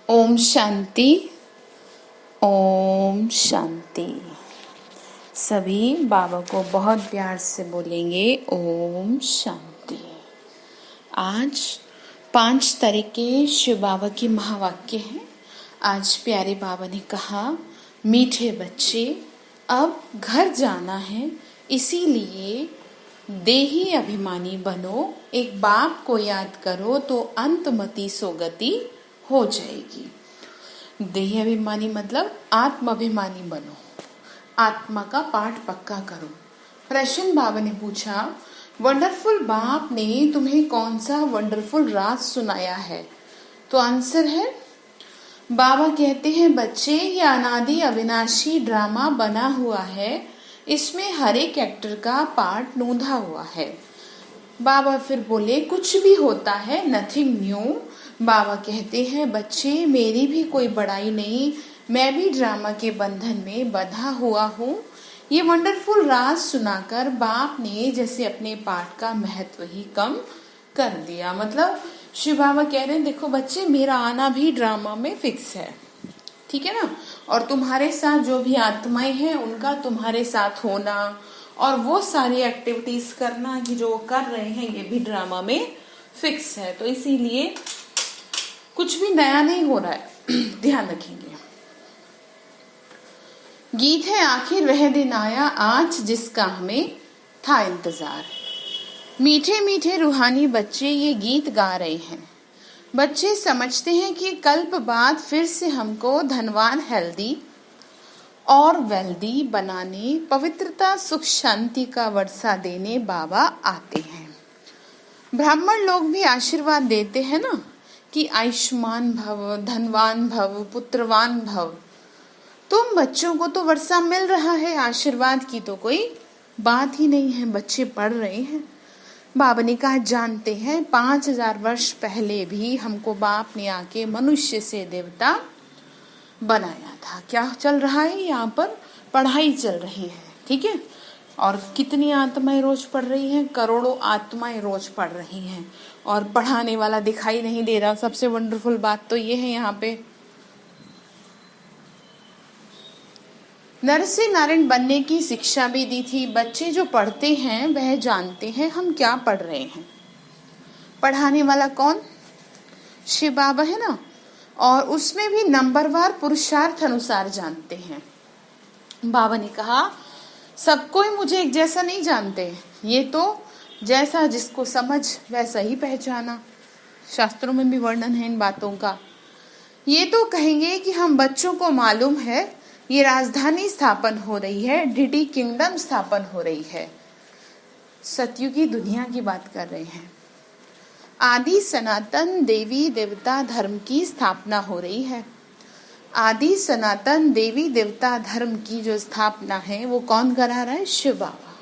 ओम शांति। ओम शांति। सभी बाबा को बहुत प्यार से बोलेंगे ओम शांति। आज 5 तारीख के शिव बाबा की महावाक्य है। आज प्यारे बाबा ने कहा, मीठे बच्चे अब घर जाना है, इसीलिए देही अभिमानी बनो। एक बाप को याद करो तो अंतमति सोगति हो जाएगी। देही अभिमानी मतलब आत्म अभिमानी बनो, आत्मा का पाठ पक्का करो। प्रश्न बाबा ने पूछा, वंडरफुल बाप ने तुम्हें कौन सा वंडरफुल राज सुनाया है? तो आंसर है, बाबा कहते हैं, बच्चे ये अनादि अविनाशी ड्रामा बना हुआ है, इसमें हर एक एक्टर का पार्ट नोंधा हुआ है। बाबा फिर बोले, कुछ भी होता है, नथिंग न्यू। बाबा कहते हैं, बच्चे मेरी भी कोई बड़ाई नहीं, मैं भी ड्रामा के बंधन में बंधा हुआ हूँ। ये वंडरफुल राज सुनाकर बाप ने जैसे अपने पाठ का महत्व ही कम कर दिया। मतलब शिव बाबा कह रहे हैं, देखो बच्चे, मेरा आना भी ड्रामा में फिक्स है, ठीक है ना। और तुम्हारे साथ जो भी आत्माएं हैं उनका तुम्हारे साथ होना और वो सारी एक्टिविटीज करना कि जो कर रहे हैं, ये भी ड्रामा में फिक्स है। तो इसीलिए कुछ भी नया नहीं हो रहा है, ध्यान रखेंगे। गीत है, आखिर वह दिन आया आज जिसका हमें था इंतजार। मीठे मीठे रूहानी बच्चे ये गीत गा रहे हैं। बच्चे समझते हैं कि कल्प बाद फिर से हमको धनवान, हेल्दी और वेल्दी बनाने, पवित्रता, सुख, शांति का वर्षा देने बाबा आते हैं। ब्राह्मण लोग भी आशीर्वाद देते हैं ना कि आयुष्मान भव, धनवान भव, पुत्रवान भव। तुम बच्चों को तो वर्षा मिल रहा है, आशीर्वाद की तो कोई बात ही नहीं है। बच्चे पढ़ रहे हैं। बाबा ने कहा, जानते हैं 5000 वर्ष पहले भी हमको बाप ने आके मनुष्य से देवता बनाया था। क्या चल रहा है यहाँ पर? पढ़ाई चल रही है, ठीक है। और कितनी आत्माएं रोज पढ़ रही हैं? करोड़ों आत्माएं रोज पढ़ रही हैं और पढ़ाने वाला दिखाई नहीं दे रहा। सबसे वंडरफुल बात तो ये है यहाँ पे। नर से नारायण बनने की शिक्षा भी दी थी। बच्चे जो पढ़ते हैं वह जानते हैं हम क्या पढ़ रहे हैं। पढ़ाने वाला कौन? शिव बाबा है ना। और उसमें भी नंबरवार पुरुषार्थ अनुसार जानते हैं। बाबा ने कहा, सब कोई मुझे एक जैसा नहीं जानते, ये तो जैसा जिसको समझ वैसा ही पहचाना। शास्त्रों में भी वर्णन है इन बातों का। ये तो कहेंगे कि हम बच्चों को मालूम है ये राजधानी स्थापन हो रही है, डिडी किंगडम स्थापन हो रही है। सतयुगी दुनिया की बात कर रहे हैं। आदि सनातन देवी देवता धर्म की स्थापना हो रही है। आदि सनातन देवी देवता धर्म की जो स्थापना है वो कौन करा रहा है? शिव बाबा।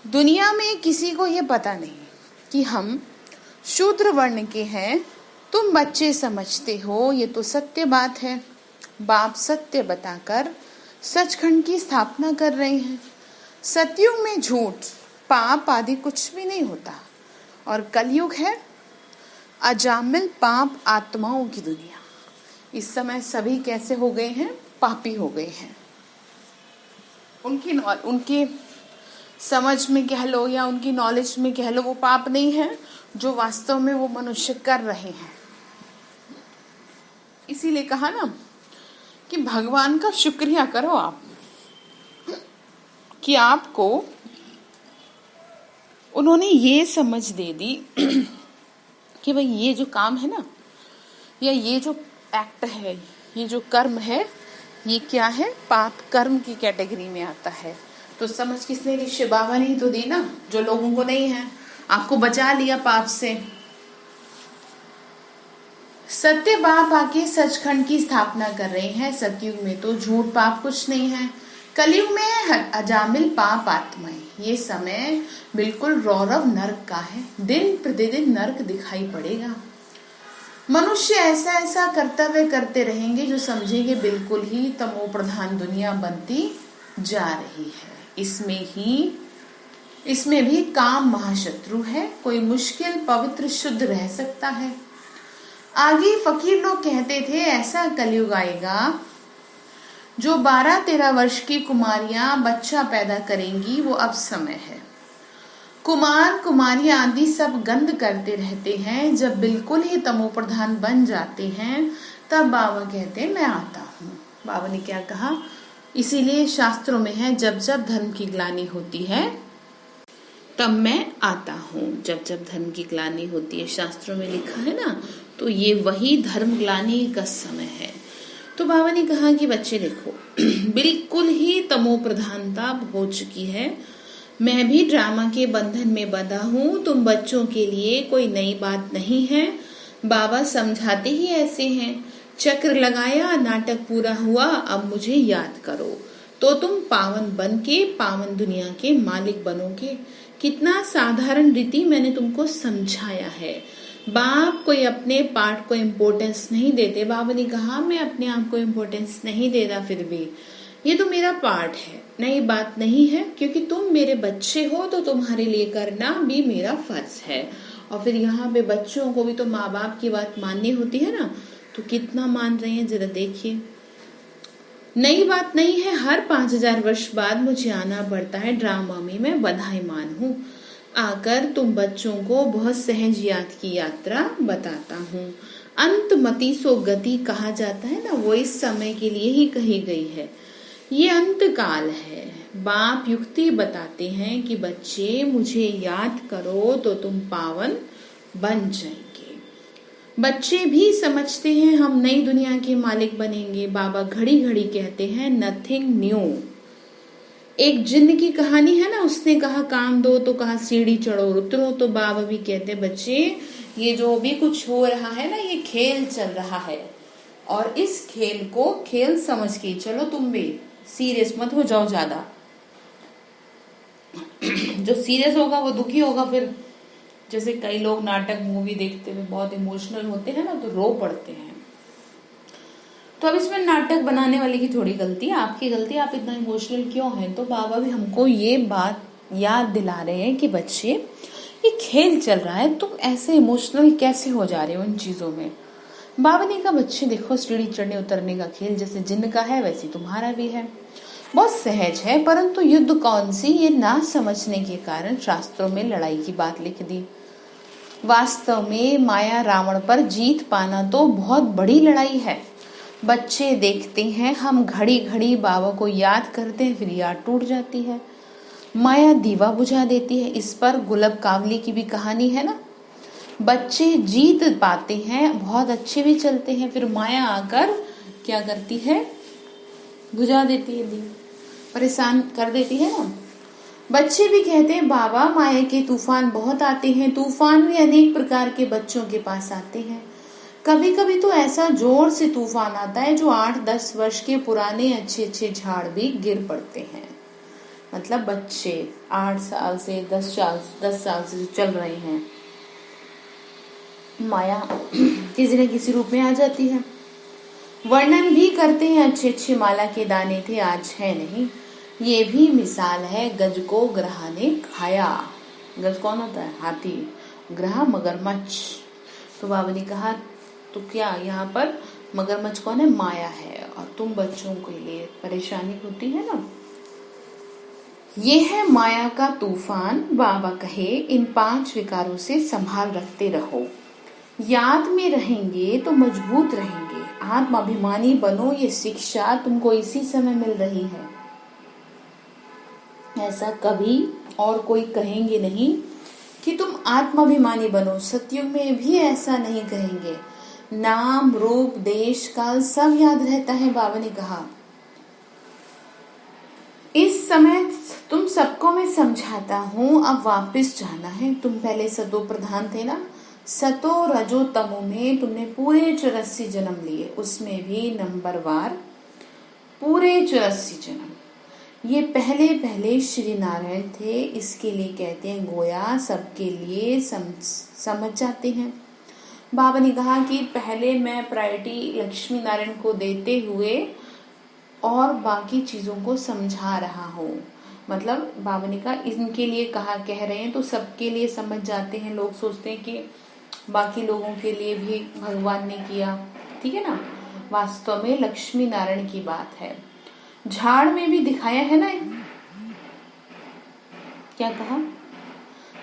दुनिया में किसी को ये पता नहीं कि हम शूद्र वर्ण के हैं। तुम बच्चे समझते हो, ये तो सत्य बात है। बाप सत्य बताकर सचखंड की स्थापना कर रहे हैं। सतयुग में झूठ, पाप आदि कुछ भी नहीं होता। और कलयुग है अजामिल पाप आत्माओं की दुनिया। इस समय सभी कैसे हो गए हैं? पापी हो गए हैं। उनकी समझ में कह लो या उनकी नॉलेज में कह लो, वो पाप नहीं है जो वास्तव में वो मनुष्य कर रहे हैं। इसीलिए कहा ना कि भगवान का शुक्रिया करो आप कि आपको उन्होंने ये समझ दे दी कि भाई ये जो काम है ना, या ये जो एक्ट है, ये जो कर्म है, ये क्या है? पाप कर्म की कैटेगरी में आता है। तो समझ किसने दी? शिव बाबा ने ही तो दी ना, जो लोगों को नहीं है। आपको बचा लिया पाप से। सत्य बाप आके सचखंड की स्थापना कर रहे हैं। सतयुग में तो झूठ पाप कुछ नहीं है। कलयुग में है अजामिल पाप आत्माएं। ये समय बिल्कुल रौरव नर्क का है। दिन प्रतिदिन नर्क दिखाई पड़ेगा। मनुष्य ऐसा ऐसा कर्तव्य करते रहेंगे जो समझेंगे बिल्कुल ही तमो प्रधान दुनिया बनती जा रही है। इसमें भी काम महाशत्रु है। कोई मुश्किल पवित्र शुद्ध रह सकता है? आगे फकीर लोग कहते थे ऐसा कलयुग आएगा जो 12-13 वर्ष की कुमारियां बच्चा पैदा करेंगी, वो अब समय है। कुमार कुमारियां आदि सब गंध करते रहते हैं, जब बिल्कुल ही तमोप्रधान बन जाते हैं तब बाबा कहते हैं मैं आता हूँ। बाबा ने क्या कहा, इसीलिए शास्त्रों में है जब जब धर्म की ग्लानि होती है तब मैं आता हूँ। जब जब धर्म की ग्लानि होती है, शास्त्रों में लिखा है ना, तो ये वही धर्म ग्लानि का समय है। तो बाबा ने कहा कि बच्चे देखो, बिल्कुल ही तमो प्रधानता हो चुकी है, मैं भी ड्रामा के बंधन में बंधा हूँ, तुम बच्चों के लिए कोई नई बात नहीं है। बाबा समझाते ही ऐसे हैं, चक्र लगाया, नाटक पूरा हुआ, अब मुझे याद करो तो तुम पावन बन के पावन दुनिया के मालिक बनोगे। कितना साधारण रीति मैंने तुमको समझाया है। बाप कोई अपने पार्ट को इम्पोर्टेंस नहीं देते। बाबा ने कहा मैं अपने आप को इम्पोर्टेंस नहीं देता, फिर भी ये तो मेरा पार्ट है, नई बात नहीं है, क्योंकि तुम मेरे बच्चे हो तो तुम्हारे लिए करना भी मेरा फर्ज है। और फिर यहाँ पे बच्चों को भी तो माँ बाप की बात माननी होती है ना, तो कितना मान रहे हैं जरा देखिए। नई बात नहीं है, हर 5000 वर्ष बाद मुझे आना पड़ता है ड्रामा में, मैं बधाईमान हूँ। आकर तुम बच्चों को बहुत सहज याद की यात्रा बताता हूँ। अंत मति सो गति कहा जाता है ना, वो इस समय के लिए ही कही गई है। ये अंत काल है। बाप युक्ति बताते हैं कि बच्चे मुझे याद करो तो तुम पावन बन जाएंगे। बच्चे भी समझते हैं हम नई दुनिया के मालिक बनेंगे। बाबा घड़ी घड़ी कहते हैं नथिंग न्यू। एक जिन्न की कहानी है ना, उसने कहा काम दो तो कहा सीढ़ी चढ़ो उतरो। तो बाबा भी कहते बच्चे ये जो भी कुछ हो रहा है ना, ये खेल चल रहा है, और इस खेल को खेल समझ के चलो, तुम भी सीरियस मत हो जाओ ज्यादा। जो सीरियस होगा वो दुखी होगा। फिर जैसे कई लोग नाटक मूवी देखते हुए बहुत इमोशनल होते हैं ना, तो रो पड़ते हैं। तो अब इसमें नाटक बनाने वाले की थोड़ी गलती है, आपकी गलती, आप इतना इमोशनल क्यों हैं। तो बाबा भी हमको ये बात याद दिला रहे हैं कि बच्चे ये खेल चल रहा है, तुम ऐसे इमोशनल कैसे हो जा रहे हो इन चीजों में। बाबा ने कहा बच्चे देखो, सीढ़ी चढ़ने उतरने का खेल जैसे जिन्न का है वैसे तुम्हारा भी है, बहुत सहज है, परंतु युद्ध कौन सी, ये ना समझने के कारण शास्त्रों में लड़ाई की बात लिख दी। वास्तव में माया रावण पर जीत पाना तो बहुत बड़ी लड़ाई है। बच्चे देखते हैं हम घड़ी घड़ी बाबा को याद करते हैं, फिर याद टूट जाती है। माया दीवा बुझा देती है। इस पर गुलाब कावली की भी कहानी है ना। बच्चे जीत पाते हैं, बहुत अच्छे भी चलते हैं, फिर माया आकर क्या करती है, बुझा देती है, दीवा परेशान कर देती है ना। बच्चे भी कहते हैं बाबा माया के तूफान बहुत आते हैं। तूफान भी अनेक प्रकार के बच्चों के पास आते हैं। कभी कभी तो ऐसा जोर से तूफान आता है जो 8-10 वर्ष के पुराने अच्छे अच्छे झाड़ भी गिर पड़ते हैं। मतलब बच्चे 8 साल से 10 साल से चल रहे हैं, माया किसी न किसी रूप में आ जाती है। वर्णन भी करते हैं अच्छे अच्छे माला के दाने थे आज है नहीं। ये भी मिसाल है, गज को ग्रह ने खाया। गज कौन होता है, हाथी, ग्रह मगरमच्छ। तो बाबा ने कहा तो क्या यहाँ पर मगरमच्छ कौन है, माया है, और तुम बच्चों के लिए परेशानी होती है ना, ये है माया का तूफान। बाबा कहे इन 5 विकारों से संभाल रखते रहो, याद में रहेंगे तो मजबूत रहेंगे। आत्माभिमानी बनो, ये शिक्षा तुमको इसी समय मिल रही है। ऐसा कभी और कोई कहेंगे नहीं कि तुम आत्माभिमानी बनो। सतयुग में भी ऐसा नहीं कहेंगे। नाम रूप देश काल सब याद रहता है। बाबा ने कहा इस समय तुम सबको मैं समझाता हूँ, अब वापस जाना है। तुम पहले सतो प्रधान थे ना, सतो रजो तमो में तुमने पूरे 84 जन्म लिए, उसमें भी नंबरवार पूरे 84 जन्म। ये पहले पहले श्री नारायण थे, इसके लिए कहते हैं गोया, सबके लिए समझ जाते हैं। बाबा ने कहा कि पहले मैं प्रायोरिटी लक्ष्मी नारायण को देते हुए और बाकी चीजों को समझा रहा हूँ। मतलब बाबा ने कहा इनके लिए कहा कह रहे हैं तो सबके लिए समझ जाते हैं। लोग सोचते हैं कि बाकी लोगों के लिए भी भगवान ने किया, ठीक है ना। वास्तव में लक्ष्मी नारायण की बात है। झाड़ में भी दिखाया है ना, क्या कहा,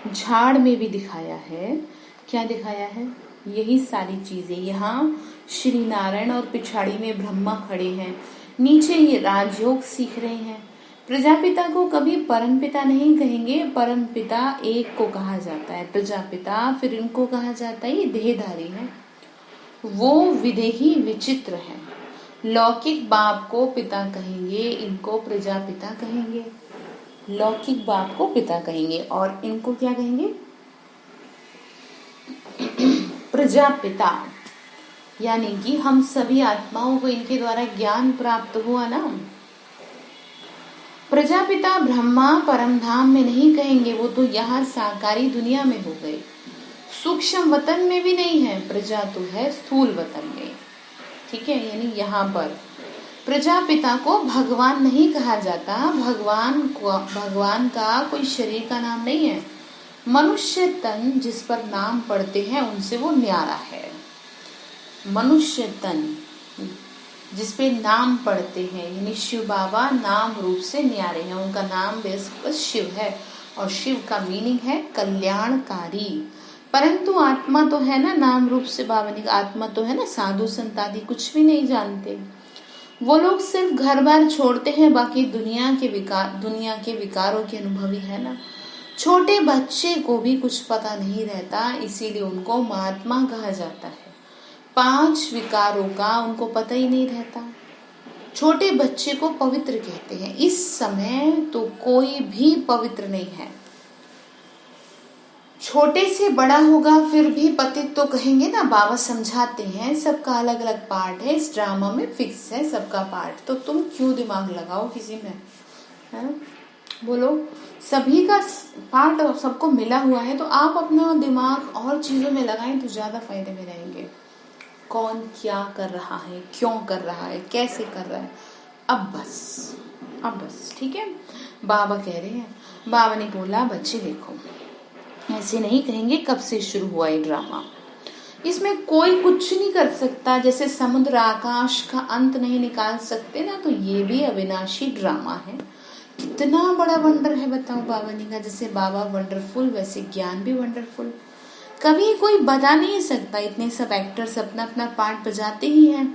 झाड़ में भी दिखाया है। क्या दिखाया है? यही सारी चीजें। यहाँ श्री नारायण और पिछाड़ी में ब्रह्मा खड़े हैं, नीचे ये राजयोग सीख रहे हैं। प्रजापिता को कभी परमपिता नहीं कहेंगे, परमपिता एक को कहा जाता है प्रजापिता, फिर इनको कहा जाता है ये देहधारी है, वो विदेही विचित्र है। लौकिक बाप को पिता कहेंगे, इनको प्रजापिता कहेंगे। लौकिक बाप को पिता कहेंगे और इनको क्या कहेंगे? प्रजापिता। यानी कि हम सभी आत्माओं को इनके द्वारा ज्ञान प्राप्त हुआ ना। प्रजापिता ब्रह्मा परमधाम में नहीं कहेंगे, वो तो यहाँ साकारी दुनिया में हो गए। सूक्ष्म वतन में भी नहीं है, प्रजा तो है स्थूल वतन में, ठीक है। यानी यहाँ पर प्रजापिता को भगवान नहीं कहा जाता। भगवान का कोई शरीर का नाम नहीं है। मनुष्य तन जिस पर नाम पढ़ते हैं उनसे वो न्यारा है। मनुष्य तन जिस पे नाम पढ़ते हैं, यानी शिव बाबा नाम रूप से न्यारे हैं। उनका नाम बस शिव है और शिव का मीनिंग है कल्याणकारी। परंतु आत्मा तो है ना, नाम रूप से बाबा ने आत्मा तो है ना, साधु संत आदि कुछ भी नहीं जानते। वो लोग सिर्फ घर बार छोड़ते हैं, बाकी दुनिया के विकारों के अनुभवी है ना। छोटे बच्चे को भी कुछ पता नहीं रहता, इसीलिए उनको महात्मा कहा जाता है। 5 विकारों का उनको पता ही नहीं रहता। छोटे बच्चे को पवित्र कहते हैं। इस समय तो कोई भी पवित्र नहीं है। छोटे से बड़ा होगा फिर भी पतित तो कहेंगे ना। बाबा समझाते हैं सबका अलग अलग पार्ट है, इस ड्रामा में फिक्स है सबका पार्ट, तो तुम क्यों दिमाग लगाओ किसी में, है ना। बोलो, सभी का पार्ट सबको मिला हुआ है, तो आप अपना दिमाग और चीजों में लगाएं तो ज्यादा फायदे में रहेंगे। कौन क्या कर रहा है, क्यों कर रहा है, कैसे कर रहा है, अब बस ठीक है। बाबा कह रहे हैं, बाबा ने बोला बच्चे देखो, ऐसे नहीं कहेंगे कब से शुरू हुआ ये ड्रामा, इसमें कोई कुछ नहीं कर सकता। जैसे समुद्र आकाश का अंत नहीं निकाल सकते ना, तो ये भी अविनाशी ड्रामा है। कितना बड़ा वंडर है बताओ बाबा ने कहा। जैसे बाबा वंडरफुल, वैसे ज्ञान भी वंडरफुल। कभी कोई बता नहीं सकता, इतने सब एक्टर्स अपना अपना पार्ट बजाते ही हैं।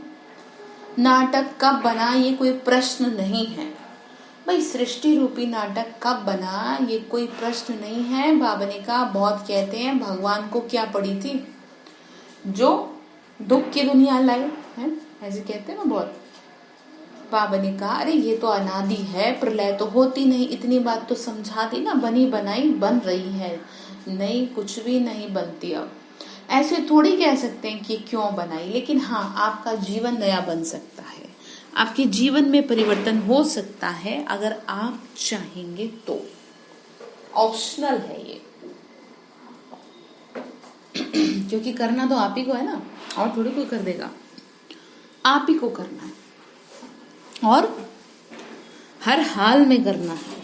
नाटक कब बना ये कोई प्रश्न नहीं है भाई, सृष्टि रूपी नाटक कब बना ये कोई प्रश्न नहीं है। बाबा ने कहा, बहुत कहते हैं भगवान को क्या पड़ी थी जो दुख की दुनिया लाई है, ऐसे कहते हैं ना बहुत। बाबा ने कहा, अरे ये तो अनादि है, प्रलय तो होती नहीं, इतनी बात तो समझा दी ना। बनी बनाई बन रही है, नहीं कुछ भी नहीं बनती। अब ऐसे थोड़ी कह सकते हैं कि क्यों बनाई, लेकिन हाँ आपका जीवन नया बन सकता है, आपके जीवन में परिवर्तन हो सकता है अगर आप चाहेंगे तो। ऑप्शनल है ये क्योंकि करना तो आप ही को है ना, और थोड़ी कोई कर देगा, आप ही को करना है और हर हाल में करना है,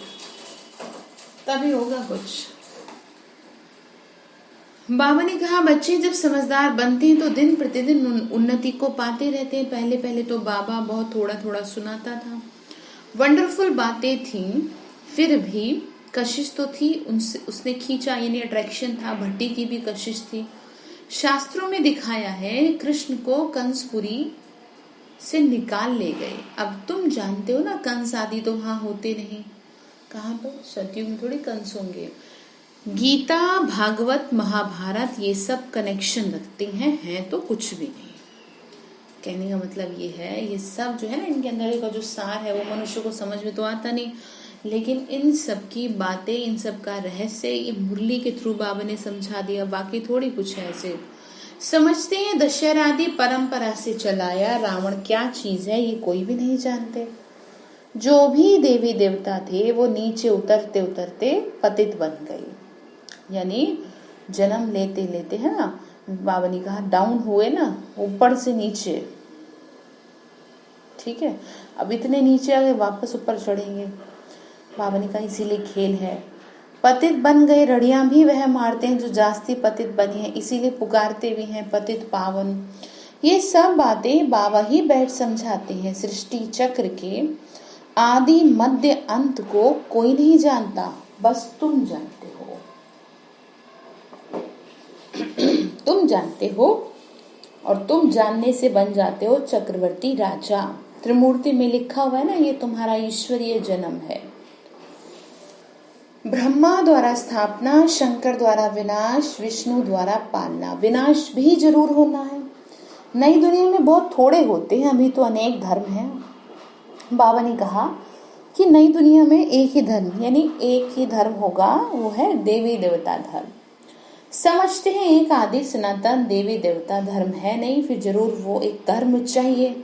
तभी होगा कुछ। बाबा ने कहा, बच्चे जब समझदार बनते हैं तो दिन प्रतिदिन उन्नति को पाते रहते हैं। पहले पहले तो बाबा बहुत थोड़ा थोड़ा सुनाता था, वंडरफुल बातें थी, फिर भी कशिश तो थी, उसने खींचा, यानी अट्रैक्शन था। भट्टी की भी कशिश थी। शास्त्रों में दिखाया है कृष्ण को कंसपुरी से निकाल ले गए। अब तुम जानते हो ना, कंस आदि तो वहां होते नहीं। कहाँ पर? सतयुग में थोड़ी कंस होंगे। गीता, भागवत, महाभारत ये सब कनेक्शन रखते हैं तो कुछ भी नहीं। कहने का मतलब ये है, ये सब जो है ना, इनके अंदर का जो सार है वो मनुष्य को समझ में तो आता नहीं, लेकिन इन सब की बातें, इन सब का रहस्य ये मुरली के थ्रू बाबा ने समझा दिया। बाकी थोड़ी कुछ है, ऐसे समझते हैं दशहरा आदि परंपरा से चलाया। रावण क्या चीज है ये कोई भी नहीं जानते। जो भी देवी देवता थे वो नीचे उतरते उतरते पतित बन गए, यानी जन्म लेते लेते है ना, बाबा ने कहा डाउन हुए ना, ऊपर से नीचे, ठीक है। अब इतने नीचे आ गए, वापस ऊपर चढ़ेंगे। बाबा ने कहा इसीलिए खेल है, पतित बन गए रड़ियां भी वह मारते हैं जो जास्ती पतित बने हैं, इसीलिए पुकारते भी हैं पतित पावन। ये सब बातें बाबा ही बैठ समझाते हैं। सृष्टि चक्र के आदि मध्य अंत को कोई नहीं जानता, बस तुम जानते हो। तुम जानते हो और तुम जानने से बन जाते हो चक्रवर्ती राजा। त्रिमूर्ति में लिखा हुआ है ना, ये तुम्हारा ईश्वरीय जन्म है। ब्रह्मा द्वारा स्थापना, शंकर द्वारा विनाश, विष्णु द्वारा पालना। विनाश भी जरूर होना है। नई दुनिया में बहुत थोड़े होते हैं, अभी तो अनेक धर्म हैं। बाबा ने कहा कि नई दुनिया में एक ही धर्म, यानी एक ही धर्म होगा, वो है देवी देवता धर्म। समझते हैं एक आदि सनातन देवी देवता धर्म है नहीं, फिर जरूर वो एक धर्म चाहिए।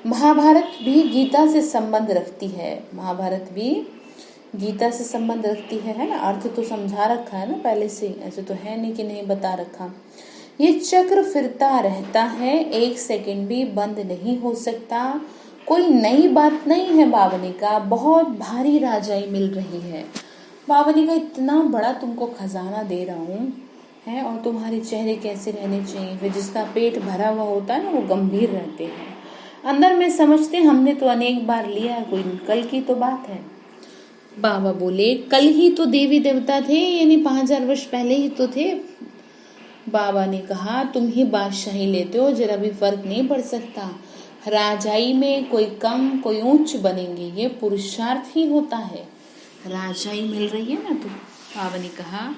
महाभारत भी गीता से संबंध रखती है। महाभारत भी गीता से संबंध रखती है ना। अर्थ तो समझा रखा है ना पहले से, ऐसे तो है नहीं कि नहीं बता रखा। ये चक्र फिरता रहता है, एक सेकंड भी बंद नहीं हो सकता। कोई नई बात नहीं है। बावनी का बहुत भारी राजाई मिल रही है। बावनी का इतना बड़ा तुमको खजाना दे रहा हूँ है, और तुम्हारे चेहरे कैसे रहने चाहिए। फिर जिसका पेट भरा हुआ होता है ना, वो गंभीर रहते हैं। अंदर में समझते हमने तो अनेक बार लिया, कोई कल की तो बात है। बाबा बोले कल ही तो देवी देवता थे, यानी 5000 वर्ष पहले ही तो थे। बाबा ने कहा तुम ही बादशाही लेते हो, जरा भी फर्क नहीं पड़ सकता। राजाई में कोई कम कोई ऊंच बनेंगे, ये पुरुषार्थ ही होता है। राजाई मिल रही है ना, तो बाबा ने कहा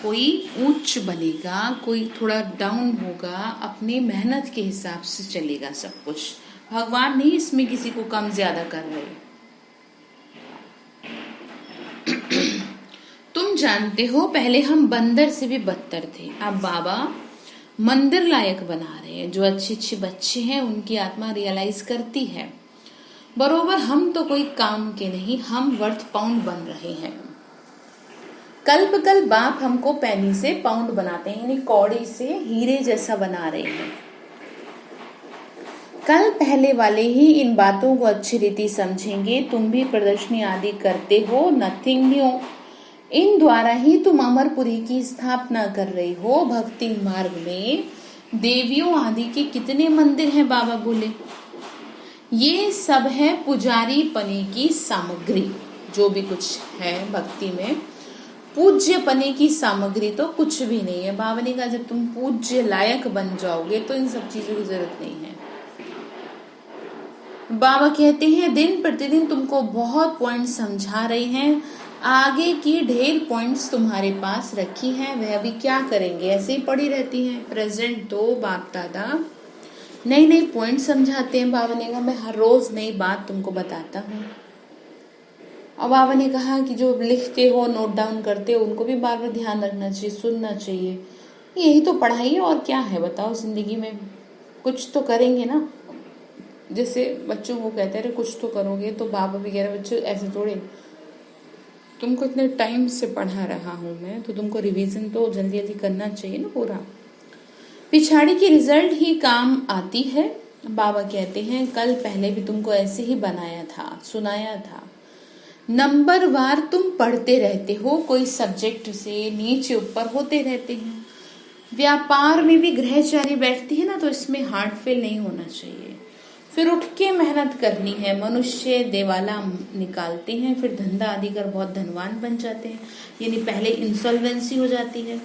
कोई ऊंच बनेगा, कोई थोड़ा डाउन होगा, अपनी मेहनत के हिसाब से चलेगा सब कुछ। भगवान नहीं इसमें किसी को कम ज्यादा कर रहे। तुम जानते हो पहले हम बंदर से भी बदतर थे, अब बाबा मंदिर लायक बना रहे हैं। जो अच्छे अच्छे बच्चे हैं उनकी आत्मा रियलाइज करती है बरोबर हम तो कोई काम के नहीं, हम वर्थ पाउंड बन रहे हैं। कल्प कल बाप हमको पैनी से पाउंड बनाते हैं, यानी कौड़ी से हीरे जैसा बना रहे हैं। कल पहले वाले ही इन बातों को अच्छी रीति समझेंगे। तुम भी प्रदर्शनी आदि करते हो, नथिंग न्यू। इन द्वारा ही तुम अमरपुरी की स्थापना कर रही हो। भक्ति मार्ग में देवियों आदि के कितने मंदिर हैं, बाबा बोले। ये सब है पुजारी पने की सामग्री। जो भी कुछ है भक्ति में, पूज्य पने की सामग्री तो कुछ भी नहीं है। बाबा ने कहा जब तुम पूज्य लायक बन जाओगे तो इन सब चीजों की जरूरत नहीं है। बाबा कहते हैं दिन प्रतिदिन तुमको बहुत पॉइंट समझा रहे हैं, आगे की ढेर पॉइंट्स तुम्हारे पास रखी हैं। वह अभी क्या करेंगे, ऐसे ही पड़ी रहती हैं। प्रेजेंट दो बाप दादा नई नई पॉइंट समझाते हैं। बाबा ने कहा मैं हर रोज नई बात तुमको बताता हूँ। और बाबा ने कहा कि जो लिखते हो नोट डाउन करते हो उनको भी बार बार ध्यान रखना चाहिए, सुनना चाहिए। यही तो पढ़ाई है और क्या है बताओ। जिंदगी में कुछ तो करेंगे ना। जैसे बच्चों को कहते हैं कुछ तो करोगे, तो बाबा भी कह रहे बच्चों ऐसे थोड़े, तुमको इतने टाइम से पढ़ा रहा हूं मैं, तो तुमको रिवीजन तो जल्दी जल्दी करना चाहिए ना पूरा। पिछाड़ी की रिजल्ट ही काम आती है। बाबा कहते हैं कल पहले भी तुमको ऐसे ही बनाया था, सुनाया था। नंबर वार तुम पढ़ते रहते हो, कोई सब्जेक्ट से नीचे ऊपर होते रहते हैं। व्यापार में भी ग्रहचारी बैठती है ना, तो इसमें हार्ट फेल नहीं होना चाहिए। फिर उठ के मेहनत करनी है। मनुष्य देवाला निकालते हैं, फिर धंधा आदि कर बहुत धनवान बन जाते हैं, यानी पहले इंसॉल्वेंसी हो जाती है।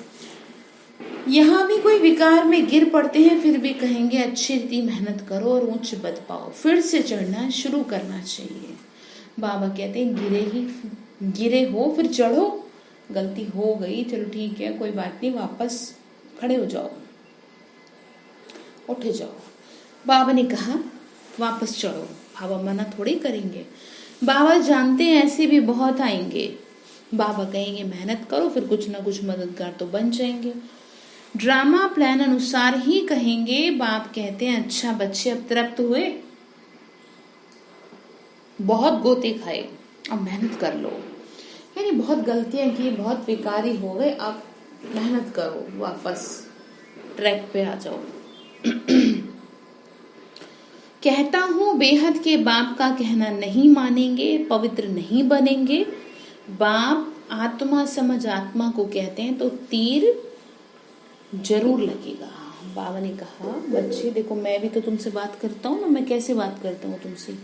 यहाँ भी कोई विकार में गिर पड़ते हैं, फिर भी कहेंगे अच्छी रीति मेहनत करो और ऊंच बद पाओ, फिर से चढ़ना शुरू करना चाहिए। बाबा कहते हैं गिरे हो फिर चढ़ो। गलती हो गई, चलो ठीक है कोई बात नहीं, वापस खड़े हो जाओ, उठ जाओ। बाबा ने कहा वापस चढ़ो। बाबा मना थोड़ी करेंगे। बाबा जानते हैं ऐसे भी बहुत आएंगे। बाबा कहेंगे मेहनत करो, फिर कुछ ना कुछ मददगार तो बन जाएंगे। ड्रामा प्लान अनुसार ही कहेंगे। बाप कहते हैं अच्छा बच्चे अब तृप्त हुए, बहुत गोते खाए, अब मेहनत कर लो। यानी बहुत गलतियां की, बहुत विकारी हो गए, अब मेहनत करो, वापस ट्रैक पे आ जाओ। कहता हूँ बेहद के बाप का कहना नहीं मानेंगे, पवित्र नहीं बनेंगे। बाप आत्मा समझ आत्मा को कहते हैं, तो तीर जरूर लगेगा। बाबा ने कहा बच्चे देखो, मैं भी तो तुमसे बात करता हूँ ना, मैं कैसे बात करता हूँ तुमसे,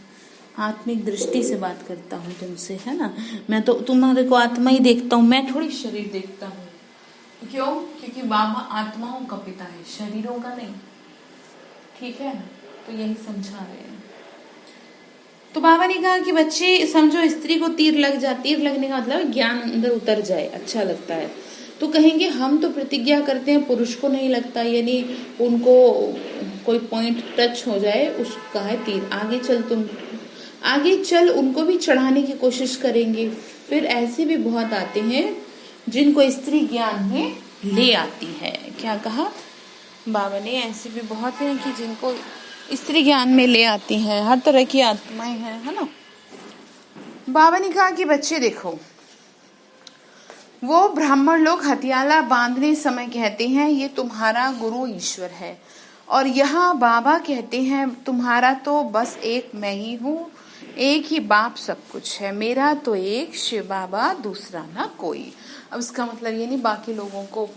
आत्मिक दृष्टि से बात करता हूँ तुमसे, है ना। मैं तो तुम्हारे को आत्मा ही देखता हूँ, मैं थोड़ी शरीर देखता हूँ। क्यों? क्योंकि बाबा आत्माओं का पिता है, शरीरों का नहीं। ठीक है, तो यही समझा रहे हैं। तो बाबा ने कहा कि बच्चे समझो, स्त्री को तीर लग जाए, तीर लगने का मतलब ज्ञान अंदर उतर जाए, अच्छा लगता है। तो कहेंगे हम तो प्रतिज्ञा करते हैं, पुरुष को नहीं लगता, यानी उनको कोई पॉइंट टच हो जाए, उसका है तीर। आगे चल, तुम आगे चल उनको भी चढ़ाने की कोशिश करेंगे। फिर ऐसे भी बहुत आते हैं जिनको स्त्री ज्ञान में ले आती है। क्या कहा बाबा ने? ऐसे भी बहुत हैं कि जिनको स्त्री ज्ञान में ले आती हैं, हर तरह की आत्माएं हैं, है ना। बाबा ने कहा कि बच्चे देखो, वो ब्राह्मण लोग हथियाला बांधने समय कहते हैं ये तुम्हारा गुरु ईश्वर है, और यहाँ बाबा कहते हैं तुम्हारा तो बस एक मैं ही हूँ, एक ही बाप सब कुछ है, मेरा तो एक शिव बाबा, दूसरा ना कोई। अब इसका मतलब ये नहीं बाकी लोगों को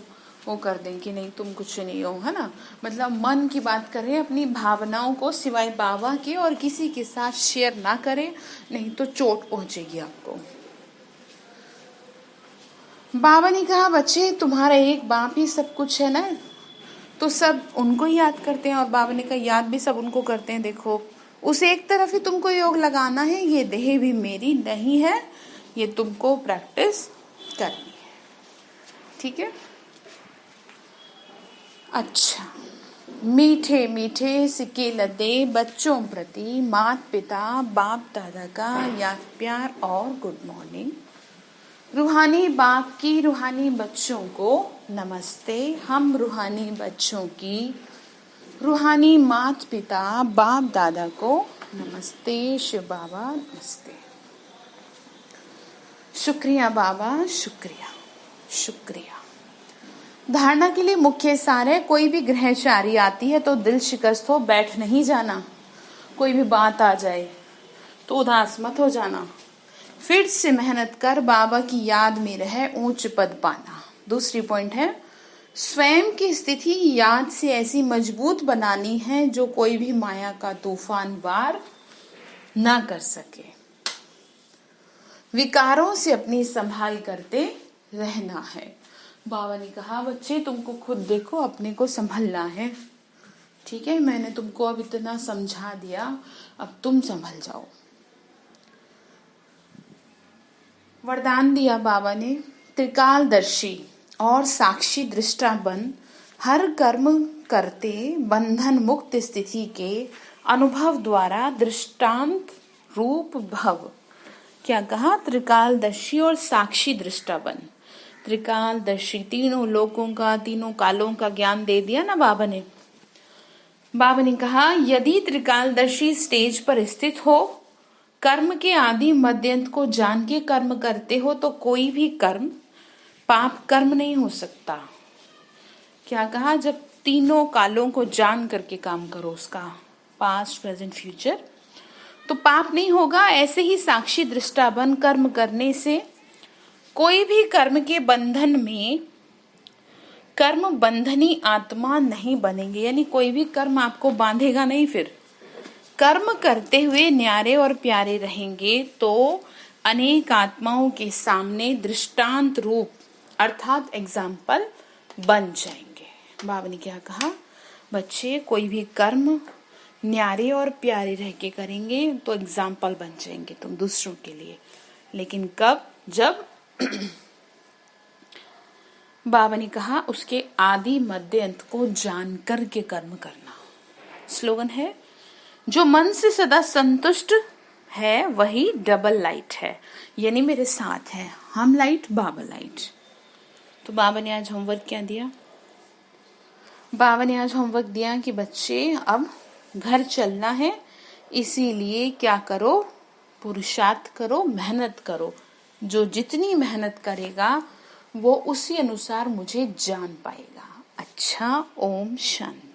वो कर दें कि नहीं तुम कुछ नहीं हो, है ना। मतलब मन की बात कर रहे हैं, अपनी भावनाओं को सिवाय बाबा के और किसी के साथ शेयर ना करें, नहीं तो चोट पहुंचेगी आपको। बाबा ने कहा बच्चे तुम्हारा एक बाप ही सब कुछ है ना, तो सब उनको ही याद करते हैं। और बाबा ने कहा याद भी सब उनको करते हैं। देखो, उस एक तरफ ही तुमको योग लगाना है, ये देह भी मेरी नहीं है, ये तुमको प्रैक्टिस करनी है। ठीक है। अच्छा, मीठे मीठे सिक्के लदे बच्चों प्रति माता पिता बाप दादा का याद प्यार और गुड मॉर्निंग। रूहानी बाप की रूहानी बच्चों को नमस्ते। हम रूहानी बच्चों की रूहानी माता पिता बाप दादा को नमस्ते। शिव बाबा नमस्ते। शुक्रिया बाबा, शुक्रिया शुक्रिया। धारणा के लिए मुख्य सार है, कोई भी ग्रहचारी आती है तो दिल शिकस्त हो, बैठ नहीं जाना। कोई भी बात आ जाए तो उदास मत हो जाना, फिर से मेहनत कर बाबा की याद में रहे ऊंच पद पाना। दूसरी पॉइंट है, स्वयं की स्थिति याद से ऐसी मजबूत बनानी है जो कोई भी माया का तूफान वार ना कर सके। विकारों से अपनी संभाल करते रहना है। बाबा ने कहा बच्चे तुमको खुद देखो, अपने को संभलना है। ठीक है, मैंने तुमको अब इतना समझा दिया, अब तुम संभल जाओ। वरदान दिया बाबा ने, त्रिकालदर्शी और साक्षी दृष्टा बन, हर कर्म करते बंधन मुक्त स्थिति के अनुभव द्वारा दृष्टांत रूप भव। क्या कहा? त्रिकालदर्शी और साक्षी दृष्टा बन। त्रिकालदर्शी, तीनों लोकों का, तीनों कालों का ज्ञान दे दिया ना बाबा ने। बाबा ने कहा यदि त्रिकालदर्शी स्टेज पर स्थित हो, कर्म के आदि मध्यंत को जान के कर्म करते हो, तो कोई भी कर्म पाप कर्म नहीं हो सकता। क्या कहा? जब तीनों कालों को जान करके काम करो, उसका पास्ट प्रेजेंट फ्यूचर, तो पाप नहीं होगा। ऐसे ही साक्षी दृष्टा बन कर्म करने से कोई भी कर्म के बंधन में कर्म बंधनी आत्मा नहीं बनेंगे, यानी कोई भी कर्म आपको बांधेगा नहीं। फिर कर्म करते हुए न्यारे और प्यारे रहेंगे तो अनेक आत्माओं के सामने दृष्टांत रूप अर्थात एग्जाम्पल बन जाएंगे। बाबा ने क्या कहा? बच्चे कोई भी कर्म न्यारे और प्यारे रह के करेंगे तो एग्जाम्पल बन जाएंगे तुम दूसरों के लिए। लेकिन कब? जब बाबा ने कहा उसके आदि मध्य अंत को जान कर के कर्म करना। स्लोगन है, जो मन से सदा संतुष्ट है वही डबल लाइट है, यानी मेरे साथ है। हम लाइट, बाबा लाइट। तो बाबा ने आज होमवर्क क्या दिया? बाबा ने आज होमवर्क दिया कि बच्चे अब घर चलना है, इसीलिए क्या करो? पुरुषार्थ करो, मेहनत करो। जो जितनी मेहनत करेगा वो उसी अनुसार मुझे जान पाएगा। अच्छा, ओम शांति।